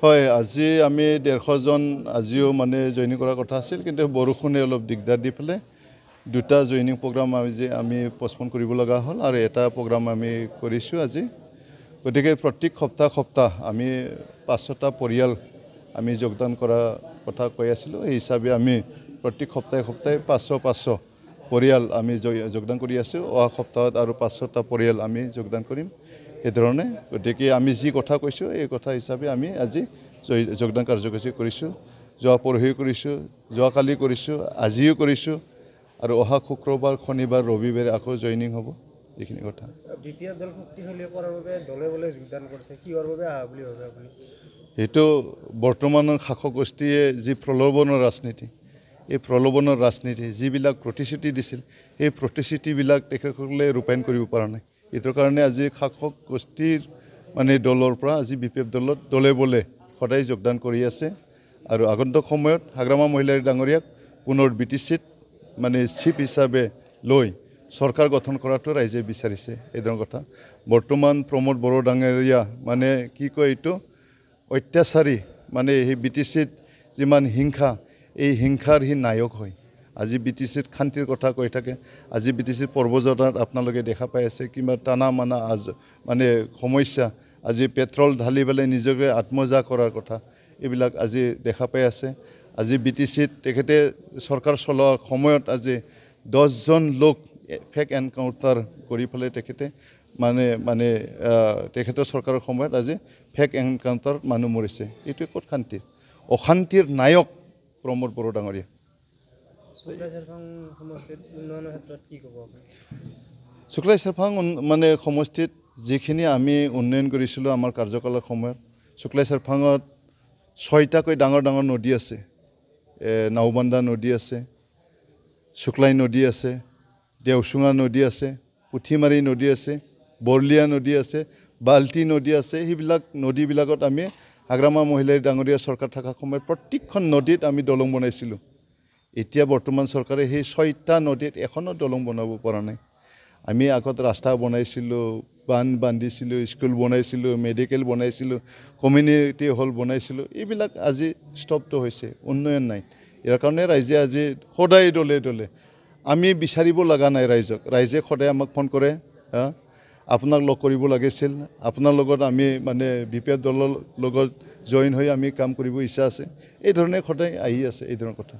হয়, আজি আমি 150 জন আজিও মানে জইনিং কৰাৰ কথা আছিল, কিন্তু বৰষুণে অলপ দিগদাৰ দি পেলাই দুটা জইনিং প্ৰগ্ৰাম আমি পষ্টপন কৰিব লগা হ'ল আৰু এটা প্ৰগ্ৰাম আমি কৰিছোঁ আজি। গতিকে প্ৰত্যেক সপ্তাহ আমি 500টা পৰিয়াল আমি যোগদান কৰাৰ কথা কৈ আছিলোঁ। এই হিচাপে আমি প্ৰত্যেক সপ্তাহে 500 পৰিয়াল আমি যোগদান কৰি আছোঁ। অহা সপ্তাহত আৰু 500টা পৰিয়াল আমি যোগদান কৰিম এই ধৰণে। গতিকে আমি যি কথা কৈছোঁ এই কথা হিচাপে আমি আজি যোগদান কাৰ্যসূচী কৰিছোঁ। যোৱা পৰহি কৰিছোঁ, যোৱাকালি কৰিছোঁ, আজিও কৰিছোঁ আৰু অহা শুক্ৰবাৰ, শনিবাৰ, ৰবিবাৰে আকৌ জইনিং হ'ব। এইখিনি কথা। দ্বিতীয় দল শক্তিশালী কৰাৰ বাবে দলে বলে যোগদান কৰিছে, কিহৰ বাবে আহা বুলি ভাবে আপুনি? এইটো বৰ্তমানৰ শাসক গোষ্ঠীয়ে যি প্ৰলোভনৰ ৰাজনীতি, এই প্ৰলোভনৰ ৰাজনীতি যিবিলাক প্ৰতিশ্ৰুতি দিছিল, এই প্ৰতিশ্ৰুতিবিলাক তেখেতসকলে ৰূপায়ণ কৰিব পৰা নাই। এইটোৰ কাৰণে আজি শাসক গোষ্ঠীৰ মানে দলৰ পৰা আজি BPF দলত দলে বলে সদায় যোগদান কৰি আছে আৰু আগন্তুক সময়ত হাগ্ৰামা মহিলাৰী ডাঙৰীয়াক পুনৰ BTCত মানে চিফ হিচাপে লৈ চৰকাৰ গঠন কৰাটো ৰাইজে বিচাৰিছে। এই ধৰণৰ কথা। বৰ্তমান প্ৰমোদ বড়ো ডাঙৰীয়া মানে কি কয় এইটো অত্যাচাৰী, মানে সেই BTCত যিমান হিংসা, এই হিংসাৰ সি নায়ক হয়। আজি BTCত শান্তিৰ কথা কৈ থাকে। আজি BTCত পৰ্বজতাত আপোনালোকে দেখা পাই আছে কিবা টানা মানা মানে সমস্যা। আজি পেট্ৰল ঢালি পেলাই নিজকে আত্মজা কৰাৰ কথা এইবিলাক আজি দেখা পাই আছে। আজি BTCত তেখেতে চৰকাৰ চলোৱাৰ সময়ত আজি 10 জন লোক ফেক এনকাউণ্টাৰ কৰি পেলাই তেখেতে মানে তেখেতৰ চৰকাৰৰ সময়ত আজি ফেক এনকাউণ্টাৰত মানুহ মৰিছে। এইটোৱে ক'ত শান্তি? অশান্তিৰ নায়ক প্ৰমোদ বড়ো ডাঙৰীয়া। শুক্লাই চেৰফাং মানে সমষ্টিত যিখিনি আমি উন্নয়ন কৰিছিলোঁ আমাৰ কাৰ্যকালৰ সময়ত, শুক্লাই চেৰফাঙত 6টাকৈ ডাঙৰ নদী আছে। নাওবান্ধা নদী আছে, শুক্লাই নদী আছে, দেওচুঙা নদী আছে, পুঠিমাৰী নদী আছে, বৰলীয়া নদী আছে, বাল্টি নদী আছে। সেইবিলাক নদীবিলাকত আমি হাগ্ৰামা মহিলাৰী ডাঙৰীয়া চৰকাৰ থকা সময়ত প্ৰত্যেকখন নদীত আমি দলং বনাইছিলোঁ। এতিয়া বৰ্তমান চৰকাৰে সেই 6টা নদীত এখনো দলং বনাব পৰা নাই। আমি আগত ৰাস্তা বনাইছিলোঁ, বান্ধ বান্ধিছিলোঁ, স্কুল বনাইছিলোঁ, মেডিকেল বনাইছিলোঁ, কমিউনিটি হল বনাইছিলোঁ। এইবিলাক আজি স্তব্ধ হৈছে, উন্নয়ন নাই। ইয়াৰ কাৰণে ৰাইজে আজি সদায় দলে দলে আমি বিচাৰিব লগা নাই ৰাইজক। ৰাইজে সদায় আমাক ফোন কৰে, আপোনাক লগ কৰিব লাগিছিল, আপোনাৰ লগত আমি মানে BPF দলৰ লগত জইন হৈ আমি কাম কৰিব ইচ্ছা আছে। এই ধৰণে সদায় আহি আছে এই ধৰণৰ কথা।